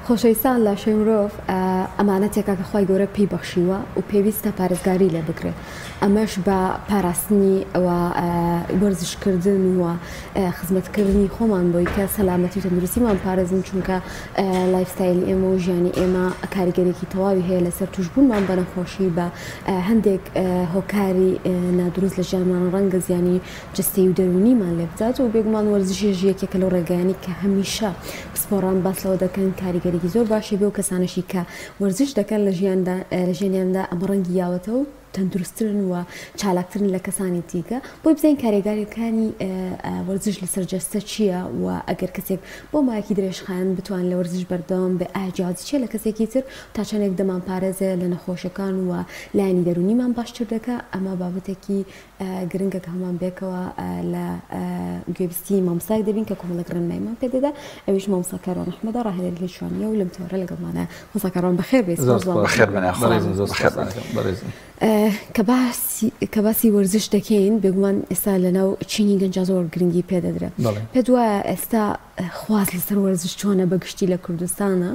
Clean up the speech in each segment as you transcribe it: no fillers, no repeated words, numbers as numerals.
خۆشەویستان لە شەوی مرۆڤ ئەمانەتێکە کە خی گەورە پێی بەخشیوە و پێویستە پارێزگاری لێ بکرێت ئەمەش بە پاراستنی ئەوە وەرزشکردن و خزمەتکردنی خۆمان بۆی کە سەلامەتی و تەندروستیمان پارێزن چونکە لایفستایلی ئێمە و ژیانی ئێمە کاریگەرێکی تەواوی هەیە لەسەر توشبوونمان بە نەخۆشی بە هەندێک هۆکاری نادروست لە ژیانمان ڕەنگە زیانی جستەی و دەرونیمان لێ بدات و بێگومان وەرزشیش یەکێکە لەو ڕێگەیانی کە هەمیشە پسپۆڕان باس لەوە دەکەن کاریگەرێکی زۆر باشی بێ و کەسانشی کە وەرزش دەکەن لە ژیانیاندا ئەمە ڕەنگی یاوەتەوە تەندروستترن و چالاکترن لە کەسانی دیکە بۆی بزین کاریگاریەکانی وەرزش لەسەر جەستە چییە و ئەگەر کەسێک بۆ مایەکی درێژخایەن بتوان لە وەرزش بەردەوام بێ ئاجیازی چیە لە کەسێکی تر تا چەندێک دەمان پارێزێ لە نەخۆشەکان و لایانی دەرونیمان باشتر دەکە ئەمە بابەتێکی گرنگە کە هەمان بێکەوە لە گوێبستی مامۆستایەک دەبین کە کۆمەڵێک ڕێنماییمان پێدەدا ئەویش مامۆستا کاروان ئەحمەدە ڕاهێنەری لە شوانیە و لەم تێوەرە لەگەڵمانە مامۆستا کاروان بەخێر بێت کە باسی وەرزش دەکەین بێگومان ئێستا لەناو چینی گەنجا زۆر گرنگی پێدەدرێت پێت وایە ئێستا خواست لەسەر وەرزش چۆنە بەگشتی لە کوردستانە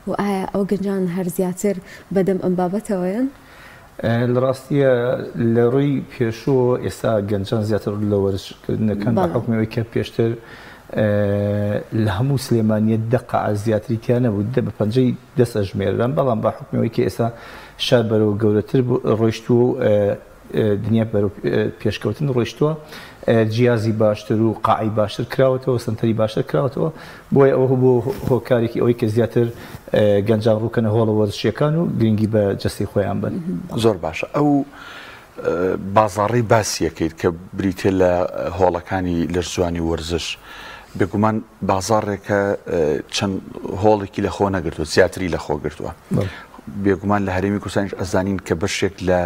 و ئایا ئەو گەنجان هەر زیاتر بەدەم ئەم بابەتەوەیان؟ لە ڕاستیە لە ڕووی پێشوە ئێستا گەنجان زیاتر لە وەرزشکردنەکان بە حکمەوەی کە پێشتر لە هەموو سلێمانیە دەقع زیاتریتیانە بوو بە پەنجەی دەست ئەژمێران بەڵام بە حکمەوەی کە ئێستا شار بەرەوە گەورەتر ڕۆیشتووە و دنیا بەرەو پێشکەوتن ڕۆیشتووە جیازی باشتر و قاعی باشتر کراوەتەوە سنتەری باشتر کراوەتەوە بۆیە ئەوە بۆ هۆکارێکی ئەوەی کە زیاتر گەنجان ڕووکەنە هۆڵە وەرزشیەکان و گرنگی بە جەستی خۆیان بن. زۆر باشە. ئەو بازاڕی باسیەکەیت کە بریتێ لە هۆڵەکانی لەرزوانی وەرزش بێگومان بازاڕێکە چەند هۆڵێکی لە خۆ نەگرتووە زیاتری لە خۆ گرتووە بێگومان لە هەرێمی کوردستانیش ئەزانین کە بەشێک لە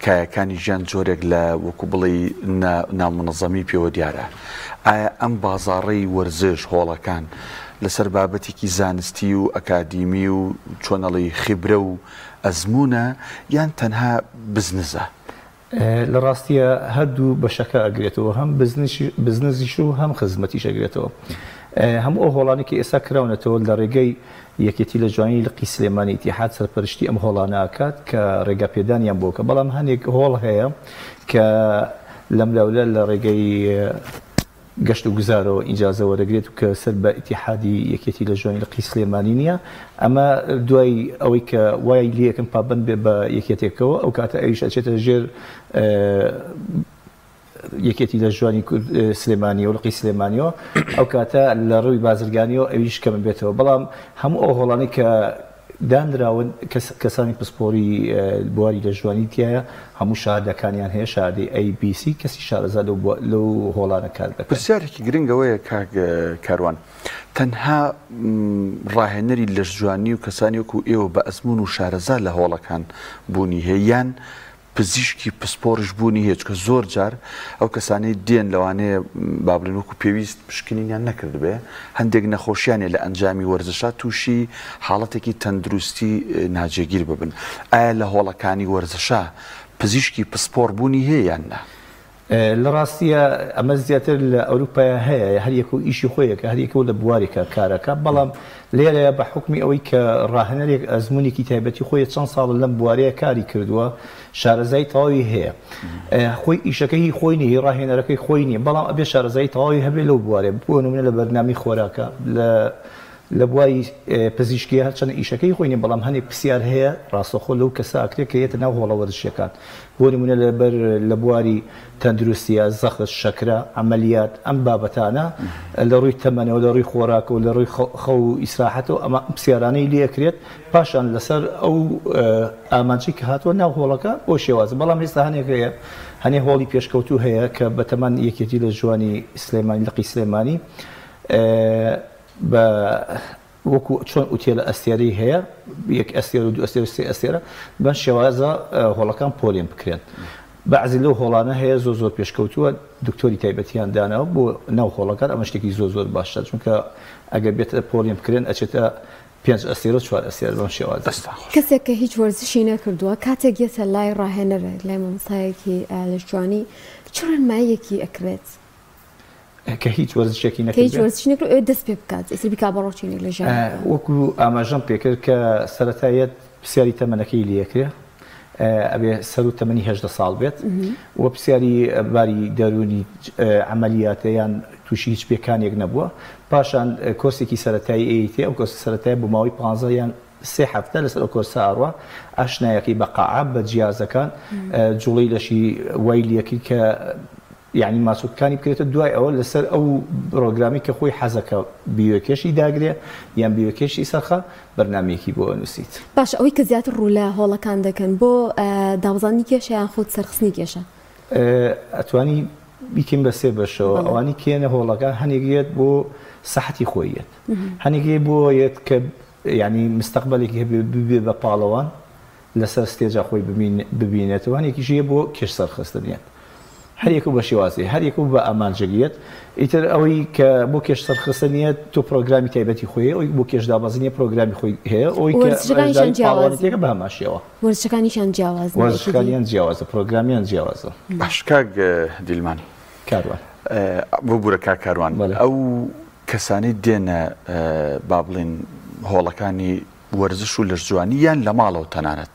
کایەکانی ژیان جۆرێک لە وەکو بڵێ نامنەظەمی پێوە دیارە. ئایا ئەم بازاڕەی وەرزش هۆڵەکان لەسەر بابەتێکی زانستی و ئەکادیمی و چۆنەڵی خیبرە و ئەزمونە یان تەنها بزنسە؟ لە ڕاستیە هەردوو بەشەکە ئەگرێتەوە هەم بزنسیش و هەم خزمەتیش ئەگرێتەوە. هەموو ئەو هۆڵانێکی ئێستا کراونەتەوە لە ڕێگەی یەکێتی لە جوانی لقی سلێمانی ئیتیحاد سەرپەرشتی ئەم هۆڵانە ئاکات کە ڕێگا پێدانیان بۆکە بەڵام هەندێک هۆڵ هەیە کە لەم لەولە لە ڕێگەی گەشت و گوزارەوە ئیجازە وەرەگرێت و کە سەر بە ئیتیحادی یەکێتی لە جوانی لقی سلێمانی نییە ئەمە دوای ئەوەی کە وای لەکەم پابند بێ بە یەکێتێکەوە ئەو کاتە ئەویش ئەچێتە ژێر یەکێتی لە ژوانی سلێمانی و لقی سلێمانیەوە ئەو کاتە لە ڕووی بازرگانیەوە ئەویش کەمە بێتەوە بەڵام هەموو ئەو هۆڵانی کە دانراون کەسانی پسپۆری بواری لە ژوانی تایە هەموو شادەکانیان هەیە شادی ABC کەسی شارەزاد لەو هۆڵانە کار دەکات. پرسیارێکی گرنگەوەیە کاروان تەنها ڕاهێنەری لە ژوانی و کەسانی وەکو ئێوە بە ئەزمون و شارەزاد لە هۆڵەکان بوونی هەیەیان پزیشکی پسپۆرش بوونی هێچ کە زۆر جار ئەو کەسانەی دێن لەوانەیە بابلین وەکو پێویست پشکنینیان نەکرد بێ هەندێک نەخۆشیانێ لە ئەنجامی وەرزشات تووشی حاڵەتێکی تەندروستی ناجێگیر ببن. ئایا لە هۆڵەکانی وەرزشا پزیشکی پسپۆر بوونی هەیە یان نا؟ لە ڕاستیە ئەمە زیاتر لە ئەوروپای هەیە هەر یەک و ئیشی خۆیەکە هەر یەکەوە لە بوارێکە کارەکە بەڵام لێرە بە حکمی ئەوەی کە ڕاهێنەرێک ئەزمونێکی تایبەتی خۆی چەند ساڵ لەم بوارەیە کاری کردووە شارەزای تەواوی هەیە خۆی ئیشەکەی خۆی نیە ڕاهێنەرەکەی خۆی نییە بەڵام ئەبێ شارەزای تەواوی هەبێ لەو بوارێ بۆ نمونە لە بەرنامی خۆراکە لە بواری پزیشکی هەرچەند ئیشەکەی خۆی نیە بەڵام هەندێک پرسیار هەیە ڕاستەخۆ لەو کەسە ئەکرێت کە یێتە ناو هۆڵە وەرزشیەکان بۆ نمونە لەبەر لە بواری تەندروستیە زەخت شەکرە ئەمەلیات ئەم بابەتانە لە ڕووی تەمەنەوە لە ڕووی خۆراکە و لە ڕووی خەو و ئیسراحەتەوە ئەمە پرسیارانەی لێکرێت پاشان لەسەر ئەو ئامانجی کە هاتووە ناو هۆڵەکە بۆ شێوازە بەڵام هێستا هەنێک هەیە هەنێ هۆڵی پێشکەوتوو هەیە کە بەتەمان یەکێتی لە جوانی سلێمانی لقی سلێمانی بە وەکو چۆن ئوتێلە ئەستێرەی هەیە یەک ئەستێر و دو ئەستێر و سێ ئەستێرە بەم شێوازە هۆڵەکان پۆلێن بکرێن. بەعزی لەو هۆڵانە هەیە زۆر پێشکەوتووە دکتۆری تایبەتیان داناوە بۆ ناو هۆڵەکان ئەمە شتێکی زۆر باشە چونکە ئەگەر بێتە پۆلێن بکرێن ئەچێتە 5 ئەستێر و 4 ئەستێر بەم شێوازە. کەسێک کە هیچ وەرزشی نەکردووە کاتێک یەتە لای ڕاهێنەرە لای مامۆستایەکی لە جوانی چ ڕێنماییەکی ئەکرێت؟ کە هیچ وەرزشێکی هیچ وەرزشێک دەست پێ بکات ئیتر بیکا بەڕۆچینێک لە ژیان وەکو ئاماژەم پێکرد کە سەرەتایەت پرسیاری تەمەنەکەی لێکرێ ئەبێ سەر و تەمەنی 18 ساڵ بێت وە پرسیاری باری دەرونی عملیاتەیان تووشی هیچ پێکانێک نەبووە پاشان کۆرسێکی سەرەتایی ئەیتێ ئەو کۆرسی سەرەتایی بۆ ماوەی 15 یان 3 هەفتە لەسەر ئەو کۆرسە ئاڕوا ئاشنایەکەی بە قاعاب بە جیازەکان جوڵەی لەشی وای لەکەی کە یعنی ماسوودەکانی بکرێتە دوای ئەوە لەسەر ئەو پرۆگرامی کە خۆی حەزەکە بیوەکێشی داگرێ یان بیوەکێشی سەرخە بەرنامەیەکی بۆ نووسیت باش ئەوەی کە زیاتر ڕوو لە هۆڵەکان دەکەن بۆ دابزانی کێشە یان خۆت سەرخستنی کێشە ئەتوانی بیکەین بە سێ بەشەوە ئەوانی کێنە هۆڵەکان هەنێکیت بۆ سەحەتی خۆیت هەنێکی بۆ یەت کە یعنی مستەقبلێکی ببێ بە پاڵەوان لەسەر ستێجا خۆی ببینێتەوە هەنێکیشیە بۆ کێش سەرخستنیت هەریەکە بە شێوازی هەریەکە بە ئامانجگیت ئیتر ئەوەی کە بۆ کێش سەرخستنیت تۆ پرۆگرامی تایبەتی خۆی ئەوی بۆ کێش دابەزینی پرۆگرامی خۆی هەیە ئەوی کە بە هەماشیەوە وەرزشەکانیشان جیاواز وەرزشەکانیان جیاوازە پرۆگرامیان جیاوازە باشکاک دیلمان کاروان بۆ بورەکە کاروان ئەو کەسانی دێنە با بڵین هۆڵەکانی وەرزش و لەرزجوانی یان لە ماڵەوە تەنانەت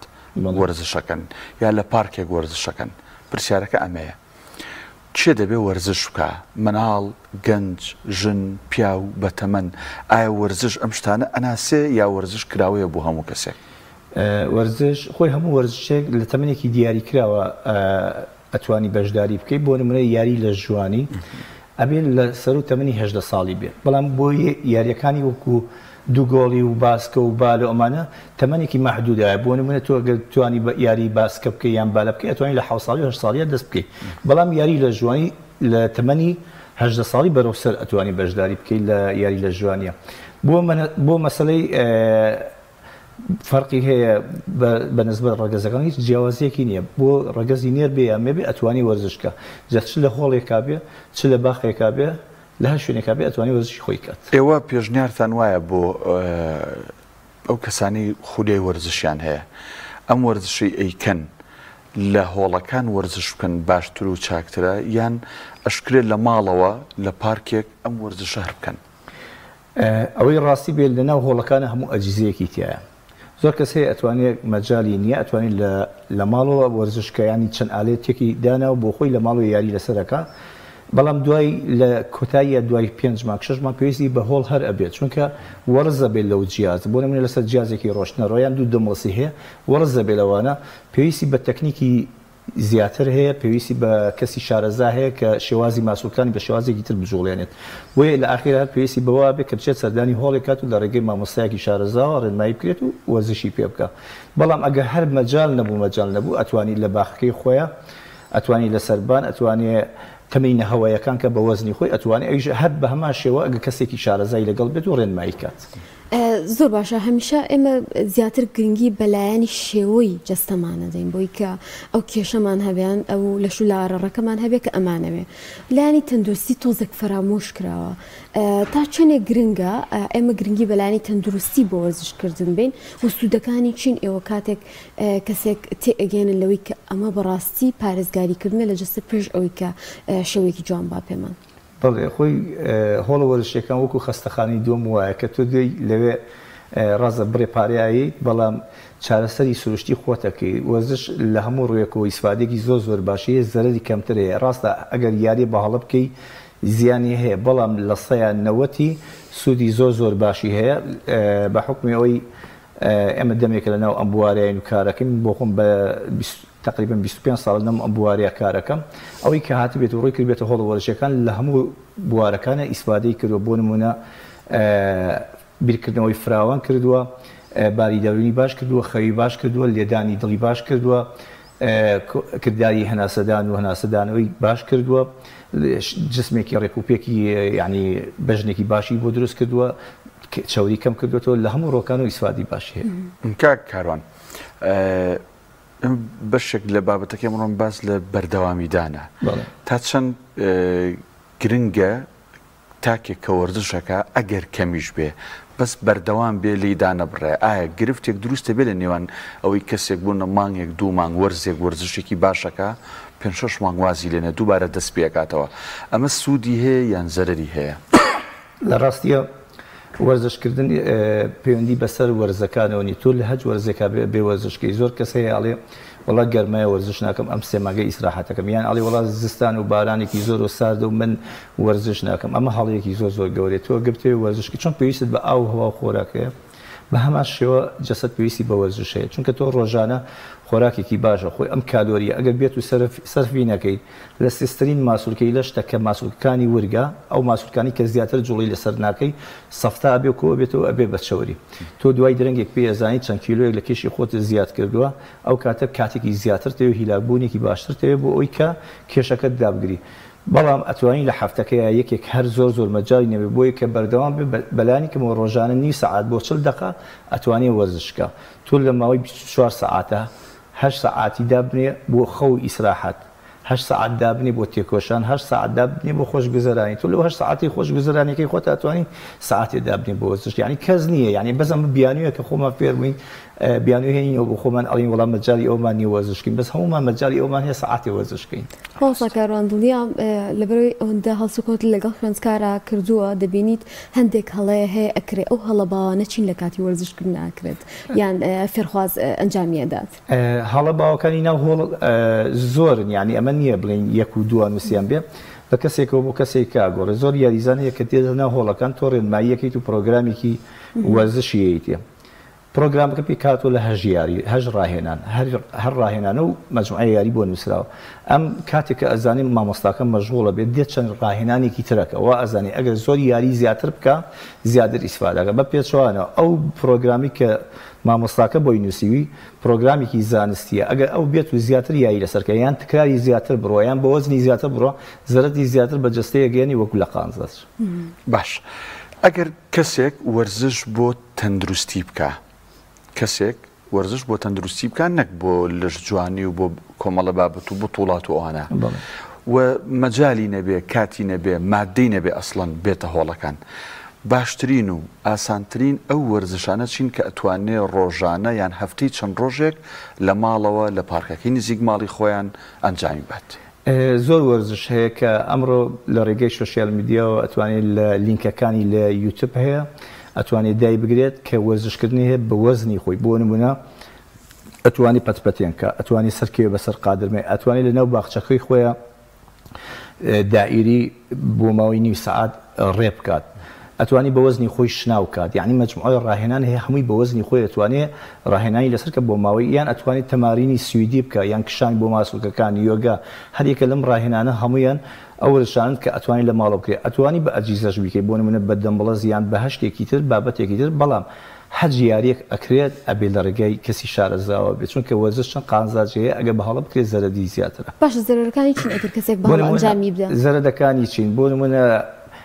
وەرزشەکەن یان لە پارکێک وەرزشەکەن پرسیارەکە ئەمەیە چێ دەبێ وەرزش بکە مناڵ گەنج ژن پیا و بەتەمەن ئایا وەرزش ئەم شتانە ئەناسێ یا وەرزش کراوەیە بۆ هەموو کەسێک وەرزش خۆی هەموو وەرزشێک لە تەمەنێکی دیاری کراوە ئەتوانی بەشداری بکەیت بۆ نمونە یاری لە ژوانی ئەبێن لە سەر و تەمەنی 18 ساڵی بێت بەڵام بۆ یاریەکانی وەکو دووگۆڵی و باسکە و بالە ئەمانە تەمەنێکی مەحدودایە بۆ نمونە تۆ ئەگەر توانی یاری باسکە بکەی یان بالە بکەی ئەتوانی لە 7 ساڵی و 8 ساڵیە دەست بکەیت بەڵام یاری لە ژوانی لە تەمەنی 18 ساڵی بەرەو سەر ئەتوانی بەشداری بکەیت لە یاری لە ژوانیە بۆ مەسەلەی فەرقی هەیە بەنسبەت ڕەگەزەکان هیچ جیاوازیەکی نییە بۆ ڕەگەزی نێر بێ یان مێبێ ئەتوانی وەرزشکە جە چ لە هۆڵێکا بێ چ لە باخێکا بێ لە هەر شوێنێکا بێ ئەتوانی وەرزشی خۆی کات ئێوە پێشنیارتان وایە بۆ ئەو کەسانی خودەی وەرزشیان هەیە ئەم وەرزشی ئەیکەن لە هۆڵەکان وەرزش بکەن باشتر و چاکترە یان ئەشکرێت لە ماڵەوە لە پارکێک ئەم وەرزشە هەر بکەن ئەوەی ڕاستی بێت لەناو هۆڵەکانە هەموو ئەجززەیەکی تایە زۆر کەس هەیە ئەتوانێت مەجای نییە ئەتوانین لە ماڵەوە وەرزشکەیانی چەند ئالێتێکی دانا و بۆ خۆی لە ماڵەوە یاری لەسەرەکە بەڵام دوای لە کۆتاییە دوای 5 مانگ 6 مانگ پێویستی بە هۆڵ هەر ئەبێت چونکە وەرزە بێت لەو جیاز بۆ نمونە لەسەر جیازێکی ڕۆشنەڕۆیان دوو دەمڵسی هەیە وەرزە بێت لەوانە پێویستی بە تەکنیکی زیاتر هەیە پێویستی بە کەسی شارەزا هەیە کە شێوازی ماسوولەکانی بە شێوازێکی تر بجوڵێنێت بۆیە لە ئاخر پێویستی بەوە بێت کە بچێت سەردانی هۆڵێک کات و لە ڕێگەی مامۆستایەکی شارەزاوە ڕێنمایی بکرێت و وەرزشی پێ بکە بەڵام ئەگەر هەر مەجال نەبوو ئەتوانی لە باخەکەی خۆیە ئەتوانی لە سەربان ئەتوانێت تەمەینە هەوایەکان کە بە وەزنی خۆی ئەتوانێت ئەویش هەر بە هەمان شێوە ئەگە کەسێکی شارەزای لەگەڵ بێت و ڕێنمایی کات زۆر باشە هەمیشە ئێمە زیاتر گرنگی بەلایەنی شێوەی جەستەمانە دەین بۆی کە ئەو کێشەمان هەبیان ئەو لە شولارەڕەکەمان هەبێت کە ئەمانەوێ لایەنی تەندروستی تۆزێک فرامۆش کراوە تا چەندێک گرنگە ئێمە گرنگی بەلایەنی تەندروستی بۆ وەرزشکردن بین و سوودەکانی چین ئێوە کاتێک کەسێک تێئەگەێنن لەوەی کە ئەمە بەڕاستی پارێزگاریکردنە لە جەستە پێش ئەوەی کە شێوەیەکی جوان با پێمان بەڵێ خۆی هۆڵە وەرزشەکان وەکو خەستەخانی دوم وایە کە تۆ دوێی لەوێ ڕازە بڕێ پارەیایی بەڵام چارەسەری سروشتی خۆتەکەی وەرزش لە هەموو ڕوویەکەوە ئیسفادێکی زۆر باشەیە زەرەری کەمتر هەیە ڕاستە ئەگەر یاری بەهەڵە بکەی زیانی هەیە بەڵام لە 90 سوودی زۆر باشی هەیە بە حکمی ئەوەی ئێمە دەمێکە لەناو ئەم بوارەیە و کارەکەم بۆ خۆم بە تقریبا 25 ساڵ لەم ئەم بوارەیە کارەکەم ئەوەی کە هاتبێت و ڕووی کردبێتە هۆڵە وەرزشەکان لە هەموو بوارەکانە ئیسفادەی کردووە بۆ نمونە بیرکردنەوەی فراوان کردووە باری دەورینی باش کردووە خەوی باش کردووە لێدانی دڵی باش کردووە کردداری هەناسەدان و هەناسەدانەوەی باش کردووە جسمێکی ڕێکوپێکی یعنی بەژنێکی باشی بۆ دروست کردووە چاوری کەم کردوێتەوە لە هەموو ڕۆکان و ئیسفادی باشی هەیە کاک کاروان بەشێک لە بابەتەکەی ئەمڕۆم باس لە بەردەوامیدانە تا چەند گرنگە تاکێک کە وەرزشەکە ئەگەر کەمیش بێ بەس بەردەوام بێ لیدانە بڕێ ئایا گرفتێک دروستە بێ لە نێوان ئەوەی کەسێک بوون مانگێک 2 مانگ وەرزێک وەرزشێکی باشەکە 5-6 مانگوازی لێنە دووبارە دەست پێکاتەوە ئەمە سوودی هەیە یان زەرری هەیە لە ڕاستیە وەرزشکردن پەیوەندی بەسەر وەرزەکانەوەنی تۆ لە هەج وەرزێکا بێ وەرزشکەی زۆر کەس هەیە ئاڵێ وڵات گەرمایە وەرزش ناکەم ئەم سێماگەی ئیسراحەتەکەم یان ئاڵێ وڵات زستان و بارانێکی زۆر و ساردە و من وەرزش ناکەم ئەمە هەڵەیەکی زۆر گەورێت تۆ گرتوێ وەرزشکی چۆن پێویستت بە ئاو هەوا و خۆراکەیە بە هەمان شێوە جەسەد پێویستی بە وەرزش هەیە چونکە تۆ ڕۆژانە خۆراکێکی باشە خۆی ئەم کالۆریە ئەگەر بێت و سەرفی نەکەیت لە سێسترین ماسوولکەی لە شتەکە ماسوولکانی ورگە ئەو ماسوولکانی کە زیاتر جوڵی لەسەر ناکەی سەفتا ئەبێ و کۆ بێتەوە ئەبێ بەچەوری تۆ دوای درەنگێک پێزانی چەند کیلۆیەک لە کێشی خۆت زیاد کردووە ئەو کاتە کاتێکی زیاتر تەوێ هیلاکبوونێکی باشتر تەوێ بۆ ئەوی کە کێشەکەت دابگری بەڵام ئەتوانین لە هەفتەکەیە یەکێک هەر زۆر مەجای نەبێ بۆیە کە بەردەوام بەلانی کەمەوە ڕۆژانە نی سەعات بۆ 40 دقیقە ئەتوانێ وەرزشکە تۆ لە ماوەی 24 سەعاتە 8 سەعاتی دابنێ بۆ خەو ئیسراحەت 8 سەعات دابنێ بۆ تێکۆشان 8 سەعات دابنێ بۆ خۆشگوزەرانی تۆ لەو 8 سەعاتی خۆشگوزەرانیەکەی خۆت ئەتوانین سەعاتێ دابنێ بۆ وەرزش یعنی کەس نییە یعنی بەزەم بیانوویە کە خۆمان فێرمووین بیانوهێنینەوە بۆ خۆمان ئەڵین وەڵام مەجای ئەومان نیە وەرزشکەین بەس هەمومان مەجای ئەومان هەیە سەعاتی وەرزشکەین خۆسا کاروانڵیا لەبەرەوەی ئەوەندە هەڵسوکۆت لەگەڵ خوێنسکارە کردووە دەبینیت هەندێک هەڵەیە هەیە ئەکرێ ئەو هەڵەباوانە چین لە کاتی وەرزشکردن ناکرێت یان فێرخواز ئەنجامیەدات هەڵە باوەکانی ناو هۆڵ زۆرن یعنی ئەمە نییە بڵین 1 و 2 نووسیان بێ بە کەسێکەوە بۆ کەسێک کاگۆڕێ زۆر یاریزانەیە کە تێدە ناو هۆڵەکان تۆ ڕێنماییەکەیت و پرۆگرامێکی وەرزشیەیەیتێ پرۆگرامەکە پێی کاتۆ لە هەژ ڕاهێنان هەر ڕاهێنانە و مەجموعە یاری بۆ نووسراوە ئەم کاتێک کە ئەزانین مامۆستاکە مەشغوڵە بێت دێت چەند ڕاهێنانێکی ترەکە وا ئەزانێ ئەگەر زۆر یاری زیاتر بکە زیاتر ئیسفادەکە بە پێچوانەوە ئەو پرۆگرامی کە مامۆستاکە بۆی نووسیوی پرۆگرامێکی زانستیە ئەگەر ئەو بێت و زیاتر یاری لەسەرکە یان تکراری زیاتر بڕۆ یان بە وەزنی زیاتر بڕۆ زەرەتی زیاتر بە جەستەیە گەێنی وەکو لە قانزەش باش ئەگەر کەسێک وەرزش بۆ تەندروستی بکە کەسێک وەرزش بۆ تەندروستی بکان نەک بۆ لەش جوانی و بۆ کۆمەڵە بابەت و بطوڵات و ئەوانە و مەجای نەبێ کاتی نەبێ مادەی نەبێ ئەسڵەن بێتە هۆڵەکان باشترین و ئاسانترین ئەو وەرزشانە چین کە ئەتوانێ ڕۆژانە یان هەفتەی چەند ڕۆژێک لە ماڵەوە لە پارکەکەی نزیک ماڵی خۆیان ئەنجامی بات زۆر وەرزش هەیە کە ئەمڕۆ لە ڕێگەی سۆشیال میدیاەوە ئەتوانێت لە لینکەکانی لە یوتیوب هەیە ئەتوانێت دای بگرێت کە وەرزشکردنی هەیە بە وەزنی خۆی بۆ نمونە ئەتوانی پەتپەتێنکە ئەتوانی سەرکێ بەسەر قادرمێ ئەتوانێت لەناو باخچەکەی خۆیان دائیری بۆ ماوەی نیو سەعات ڕێ بکات ئەتوانی بە وەزنی خۆی شناو کات یعنی مەجموعە ڕاهێنان هەیە هەمووی بە وەزنی خۆی ئەتوانێت ڕاهێنانی لەسەر کە بۆ ماوەی یان ئەتوانێت تەمارینی سویدی بکە یان کشان بۆ ماسوولکەکان یۆگا هەرێکە لەم ڕاهێنانە هەمویان ئەو ورشانت کە ئەتوانی لە ماڵە بکرێت ئەتوانی بە ئەجیزەش بکەیت بۆ نمونە بە دەمبڵە یان بە هەشتێکی تر بابەتێکی تر بەڵام حەج یاریەک ئەکرێت ئەبێ لە ڕێگەی کەسی شارەزاوە بێت چونکە وەرزش چەند قانزاجەیە ئەگە بە هەڵە بکرێت زەرەدی زیاترە باش زەرەرەکانی چین ئەگەر کەسێک بە ئەنجامی بدە زەرەدەکانی چین بۆ نمونە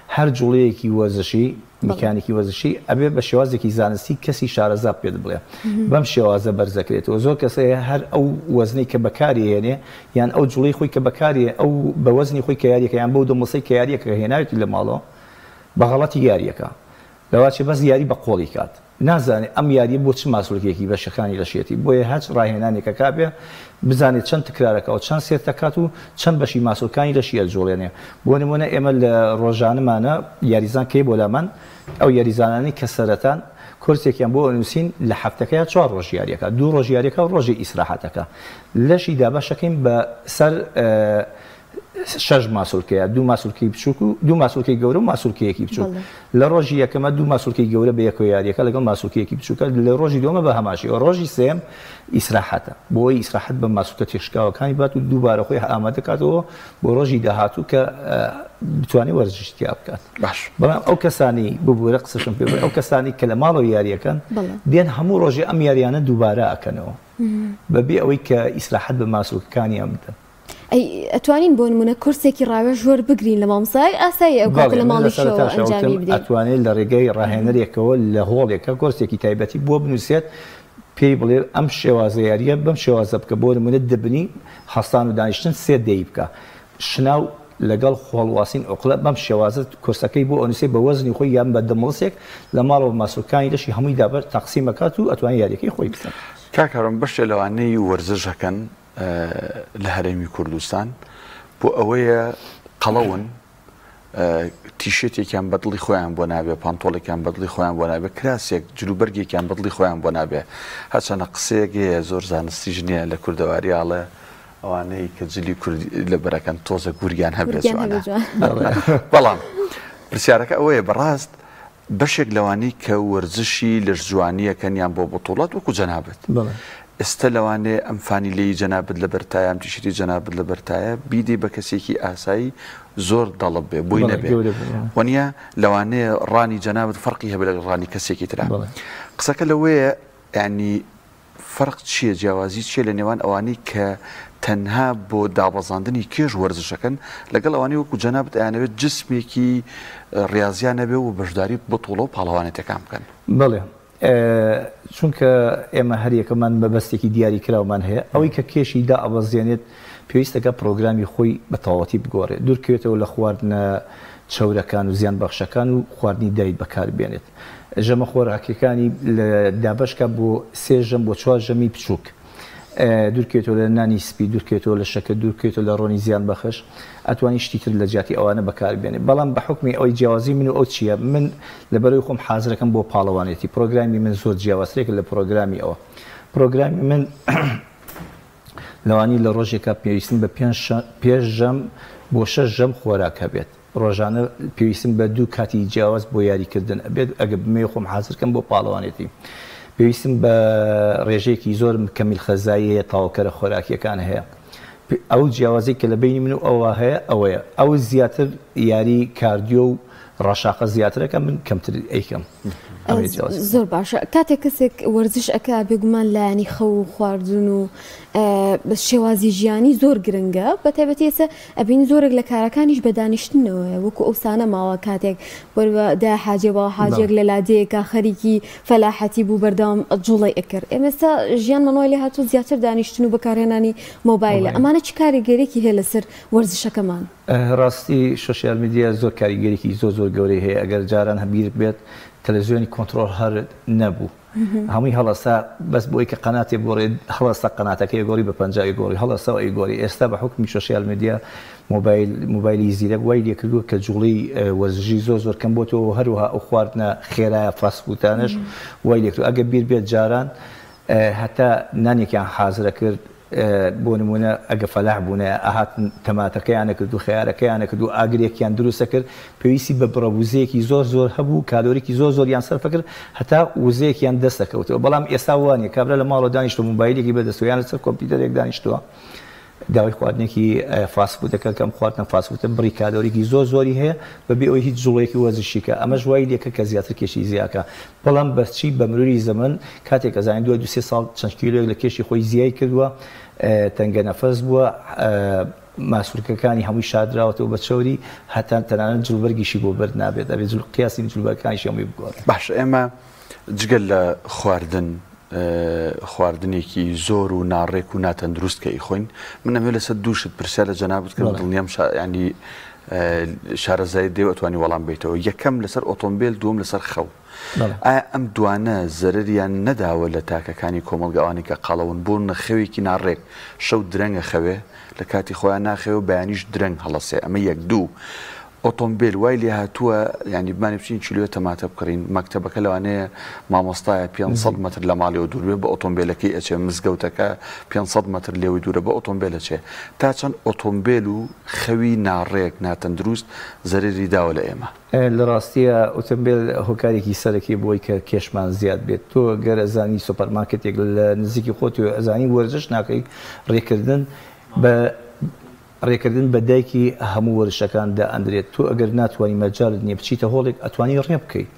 هەر جوڵەیەکی وەرزشی میکانێکی وەرزشی ئەبێ بە شێوازێکی زانستی کەسی شارەزا پێ بڵێ بەم شێوازە بەرزەکرێتەوە زۆر کەسەیە هەر ئەو وەزنەی کە بەکارهێنێ یان ئەو جوڵەی خۆی کە بەکارێ ئەو بە وەزنی خۆی کە یاریەکە یان بەو دەمڵسەی کە یاریەکە هێناوێتی لە ماڵەوە بە غەڵەتی یاریەکە لەواچێ بەس یاری بە قۆڵی کات نازانێت ئەم یاریە بۆ چ ماسوولکێکی بەشەکانی لەشێتی بۆیە هەچ ڕاهێنانێکە کابێ بزانێت چەند تکرارەکەەوە چەند سێتەکات و چەند بەشی ماسوولکانی لەشیە جوڵێنێ بۆ نمونە ئێمە لە ڕۆژانەمانە یاریزان کەی بۆ لامان ئەو یاریزانانی کە سەرەتان کورسێکیان بۆ نووسین لە هەفتەکەیە 4 ڕۆژ یاریەکە 2 ڕۆژ یاریەکە و ڕۆژی ئیسراحەتەکە لەشی دابەشەکەین بە سەر 6 ماسوولکەیە 2 ماسوولکەی بچووک و 2 ماسوولکەی گەورە و ماسوولکەیەکی بچووک لە ڕۆژی یەکەمە 2 ماسوولکەی گەورە بە یەک یاریەکە لەگەڵ ماسوولکەیەکی بچووکە لە ڕۆژی دووەمە بە هەماشی و ڕۆژی سێم ئیسراحەتە بۆی ئیسراحەت بە ماسوولکە تێشکاوەکانی بات و دووبارە خۆی ئامادە کاتەوە بۆ ڕۆژی داهاتوو کە بتوانێت وەرزشتیا بکات باش بەڵام ئەو کەسانی ببوورە قسەشم پێ ئەو کەسانی کە لە ماڵەوە یاریەکەن دێن هەموو ڕۆژی ئەم یاریانە دووبارە ئەکەنەوە بەبێ ئەوەی کە ئیسراحەت بە ماسوولکەکانیان بدەن ئەی ئەتوانین بۆ نمونە کورسێکی ڕاوێژ وەر بگرین لە مامۆستای ئاسایی ئەو کاتە لە ماڵی شەوە ئەنجامی بدەین ئەتوانێت لە ڕێگەی ڕاهێنەرێکەوە لە هۆڵێکە کورسێکی تایبەتی بۆ بنووسێت پێی بڵێ ئەم شێوازە یاریە بەم شێوازە بکە بۆ نمونە دەبنی هەستان و دانیشتن 3 دەی بکە شناو لەگەڵ خۆڵواسین ئۆقلە بەم شێوازە کورسەکەی بۆ ئەنووسێ بە وەزنی خۆی یان بە دەمڵسێک لە ماڵەوە ماسوولکانی لەشی هەمووی دابەر تەقسیمەکات و ئەتوانێت یاریەکەی خۆی بکەن کاکەڕم بەشێ لەوانەی وەرزشەکەن لە هەرێمی کوردستان بۆ ئەوەیە قەڵەون تیشێتێکیان بەدڵی خۆیان بۆ نابێ، پانتۆڵێکیان بەدڵی خۆیان بۆ نابێ، کراسێک جلوبەرگێکیان بەدڵی خۆیان بۆ نابێ. هەرچەندە قسەیەک هەیە زۆر زانستی ژنیە لە کوردەواریاڵێ ئەوانەی کە جلی کوردی لە بەرەکەن تۆزە گوریان هەبێت جوانە. بەڵام پرسیارەکە ئەوەیە بەڕاست بەشێک لەوانەی کە وەرزشی لەرزجوانیەکەنیان بۆ بەتوڵات وەکو جەنابەت ئێستا لەوانەیە ئەمفانی لێی جەنابەت لە بەرتایە ئەم تیشری جەنابەت لە بەرتایە بیدێ بە کەسێکی ئاسایی زۆر دەڵب بێ بۆی نەبێ وەنیە لەوانەیە ڕانی جەنابەت فەرقی هەبێت لە ڕانی کەسێکی ترا. قسەکە لەوەیە یعنی فەرق چییە، جیاوازی چیە لە نێوان ئەوانەی کە تەنها بۆ دابەزاندنی کێژ وەرزشەکەن لەگەڵ ئەوانەی وەکو جەنابەت ئەیانەوێت جسمێکی ڕاضیان نەبێ و بەشداری بەتوڵە و پاڵەوانێتەکان بکەن. بەڵێ چونکە ئێمە هەریەکەمان بەبەستێکی دیاری کراومان هەیە ئەوەی کە کێشی دا ئەبەزیێنێت پێویستەکە پرۆگرامی خۆی بە تەواوەتی بگۆڕێت، دوورکەوێتەوە لە خواردنە چەورەکان و زیان بەخشەکان و خواردنی دایت بەکاربێنێت. ژەمە خۆراکیەکانی لە دابەشکە بۆ 3 ژەم بۆ 4 ژەمی بچووک، دوورکێتەوە لە نانی سپی، دوورکێتەوە لە شەکە، دوورکێتەوە لە ڕۆنی زیان بەخش، ئەتوانی شتی تر لە جیاتی ئەوانە بەکاربێنێت. بەڵام بە حکمی ئەوەی جیاوازی من و ئەو چییە، من لەبەرەوەی خۆم حازرەکەم بۆ پاڵەوانێتی پرۆگرامی من زۆر جیاوازترێک لە پرۆگرامی ئەوە. پرۆگرامی من لەوانی لە ڕۆژێکە پێویستم بە 5 ژەم بۆ 6 ژەم خۆراک هەبێت، ڕۆژانە پێویستم بە 2 کاتی جیاواز بۆ یاریکردن ئەبێت ئەگە بمێ خۆم حازرکەم بۆ پاڵەوانێتی. پێویستم بە ڕێژەیەکی زۆر کەمیل خەزایی هەیە، تاوەکەرە خۆراکیەکان هەیە. ئەو جیاوازی کە لە بینی من و ئەوە هەیە ئەوەیە، ئەو زیاتر یاری کاردیۆ و ڕەشاقە زیاترەکە من کەمتر ئەیکەم. زۆر باشە. کاتێک کەسێک وەرزش ئەکا بێگومان لایانی خەو و خواردن و شێوازی ژیانی زۆر گرنگە، بە تایبەتی ئێستا ئەبین زۆرێک لە کارەکانیش بە دانیشتنەوەیە، وەکو ئەوسانە ماوە کاتێک وەردا حاجێەوە حاجێک لە لادەیەکە خەریکی فەلاحەتی بوو بەردەوام جوڵی ئەکرد. ئێمێستا ژیان منۆی لێ هاتوو زیاتر دانیشتن و بەکارهێنانی مۆبایلە. ئەمانە چ کاریگەرێکی هەیە لەسەر وەرزشەکەمان؟ ڕاستی سۆشیال میدیا زۆر کاریگەرێکی زۆر گەورەی هەیە. ئەگەر جاران هەبیر بێت تەلەڤیزیۆنی کۆنتڕۆڵ هەر نەبوو، هەمووی هەڵەسا بەس بۆی کە قەناتێ گۆڕێت هەڵەسا قەناتەکەی گۆڕی بە 50 گۆڕی هەڵەسەوە ئەی گۆڕی. ئێستا بە حکمی سۆشیال میدیا مۆبایلی زیرەک وای لێ کردووە کە جوڵی وەرزشی زۆر کەم بۆتەوە، هەروەها ئەو خواردنە خێرایە فاستفودانش وای لێ کردووە. ئەگە بیر بێت جاران هەتا نانێکیان حازرە کرد بۆ نمونە ئەگە فەلاح بوونە ئاهات تەماتەکەیانە کرد و خەیارەکەیانە کرد و ئاگرێکیان دروستە کرد، پێویستی بە بڕەوزەیەکی زۆر هەبوو، کالۆریکی زۆریان سەرفە کرد هەتا وزەیەکیان دەستەکەوتەوە. بەڵام ئێستا وانە کابرا لە ماڵەوە دانیشتە مۆبایلێکی بەدەستویان لەسەر کۆمپیوتەرێک دانیشتووە داوای خواردنێکی فاستفودەکە کەم خواردنە فاستفودە بڕی کالۆریکی زۆری هەیە بەبێ ئەوەی هیچ جوڵەیەکی وەرزشیکە. ئەمە ژوای لێکە کە زیاتر کێشی زیاکە. بەڵام بەچی بە مروری زەمن کاتێک ئەزانین 2-3 ساڵ چەند کیلۆیەک لە کێشی خۆی زیای کردووە، تەنگە نەفەس بووە، ماسوولکەکانی هەمووی شادراوەتەوە بە چۆری هەتا تەنانەت جلوبەرگیشی بۆ بەرد نابێت، ئەبێت قیاسی جلوبەرەکانیشی هەمووی بگۆڕێت. باش ئێمە جگەل لە خواردنێکی زۆر و ناڕێک و ناتەندروست کە ئیخۆین، من ئەمێ لەسەر دووشت پرسیار لە جەنابەت کە دڵنیام ینی شارەزای دێ ئەتوانی وەڵام بێتەوە. یەکەم لەسەر ئۆتۆمبیل، دووەم لەسەر خەو. ئایا ئەم دوانە زەرریان نەداوە لە تاکەکانی کۆمەڵگەوانی کە قەڵەون بوون نەخەوێکی ناڕێک شەو درەنگە خەوێ لە کاتی خۆیان ناخەوە بەیانیش درەنگ هەڵەسێ. ئەمە یەک. دوو ئۆتۆمبیل وای لێ هاتووە ینی بمانێ بچین کیلۆ تەماتە بکڕین، مەکتەبەکە لەوانەیە مامۆستایە 500 متر لە ماڵێەوە دووربێ بە ئۆتۆمبیلەکەی ئەچێ، مزگەوتەکە 500 متر لێوەی دوورە بە ئۆتۆمبیلە چێ. تا چەند ئۆتۆمبیل و خەوی ناڕێک ناتەندروست زەرری داوە لە ئێمە؟ لە ڕاستیە ئۆتۆمبیل هۆکارێکی سەرەکی بۆی کە کێشمان زیاد بێت. تۆ گەر ئەزانی سوپەرمارکێتێک لە نزیکی خۆت ئەزانی وەرزش ناکەی، ڕێکردن بە دایکی هەموو وەرزشەکان دا ئەندرێت. تۆ ئەگەر ناتوانانی مەجارت نییە بچیتە هۆڵێک ئەتوانی ڕێ بکەیت،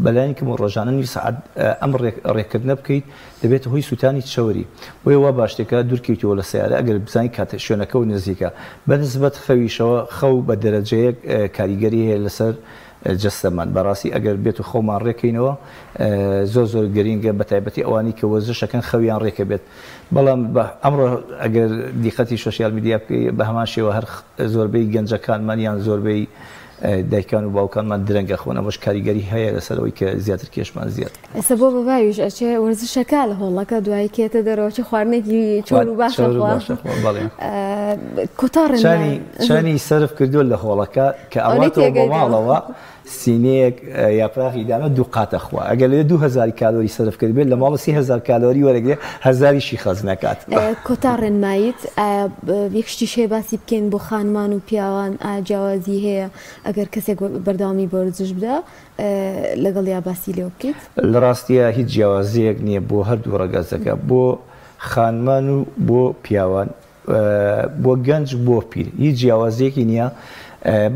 بەلایەنکەم ڕۆژانە نی سەعات ئەم ڕێکردنە بکەیت دەبێت هۆی سووتانی چاوەری. بۆیە وا باشتێکە دوورکەیتەوە لە سیارە ئەگەر بزانانی کاتە شوێنەکە و نزیکە بەنسبەت خەویشەوە خەو بە دەرەجەیەک کاریگەری هەیە لەسەر جەستەمان. بەڕاستی ئەگەر بێت و خەومان ڕێکەینەوە زۆر گرینگە، بە تایبەتی ئەوانی کە وەرزشەکەن خەویان ڕێکە بێت. بەڵام ئەمڕۆ ئەگەر دیقەتی سۆشیال میدیا بکەی بە هەمان شێوە هەر زۆربەی گەنجەکانمان یان زۆربەی دایکان و باوکانمان درەنگە خۆن ئەمەش کاریگەری هەیە لەسەرەوەی کە زیاتر کێشمان زیاد ئێستا بۆ بەباویش ئەچێ وەرزشەکە لە هۆڵەکە دوای کێتە دەرەوەچە خواردنێکی چۆر و باشە چانی سرف کردو لە هۆڵەکە کە ئەواتەوە بۆ ماڵەوە سینەیەک یاپراخی دامە دوو قاتە خوا ئەگەر لێ 2000 کالۆری سرف کرد بێت لە ماڵە 30,000 کالۆری وەرەگرێ 1000ی خەز نکات. کۆتا ڕێنماییت یەکشتی شێ باسی بکەین بۆ خانمان و پیاوان جیاوازی هەیە ئەگەر کەسێک بەرداوامی بۆ ورزش بدە لەگەڵ یا باسی لێ بکەیت لە ڕاستیە هیچ جیاوازیەک نییە بۆ هەردوو ڕەگەزەکە بۆ خانمان و بۆ پیاوان بۆ گەنج بۆ پیر هیچ جیاوازیەکی نییە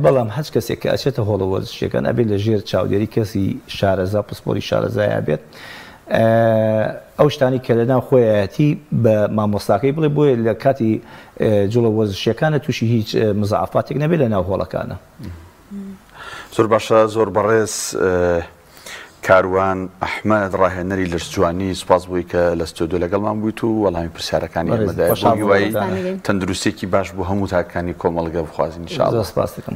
بەڵام هەچ کەسێک کە ئەچێتە هۆڵە وەرزشەکان ئەبێت لە ژێر چاودێری کەسی شارەزا پسپۆری شارەزایە بێت ئەو شتانی کە لەناو خۆیەتی بە مامۆستاکەی بڵێ بۆیە لە کاتی جوڵە وەرزشەکانە تووشی هیچ مزعافاتێک نەبێت لە ناو هۆڵەکانە. زۆر باشە زۆر بەڕێز کاروان ئەحمەد ڕاهێنەری لەرزجوانی سوپاس بووی کە لە ستۆدیۆ لەگەڵمان بوویت و وەڵامی پرسیارەکانی ئێمەدای بۆ هیوای تەندروستێکی باش بۆ هەموو تاکانی کۆمەڵگە بخوازین ئینشاءالله. سپاس دەکەم.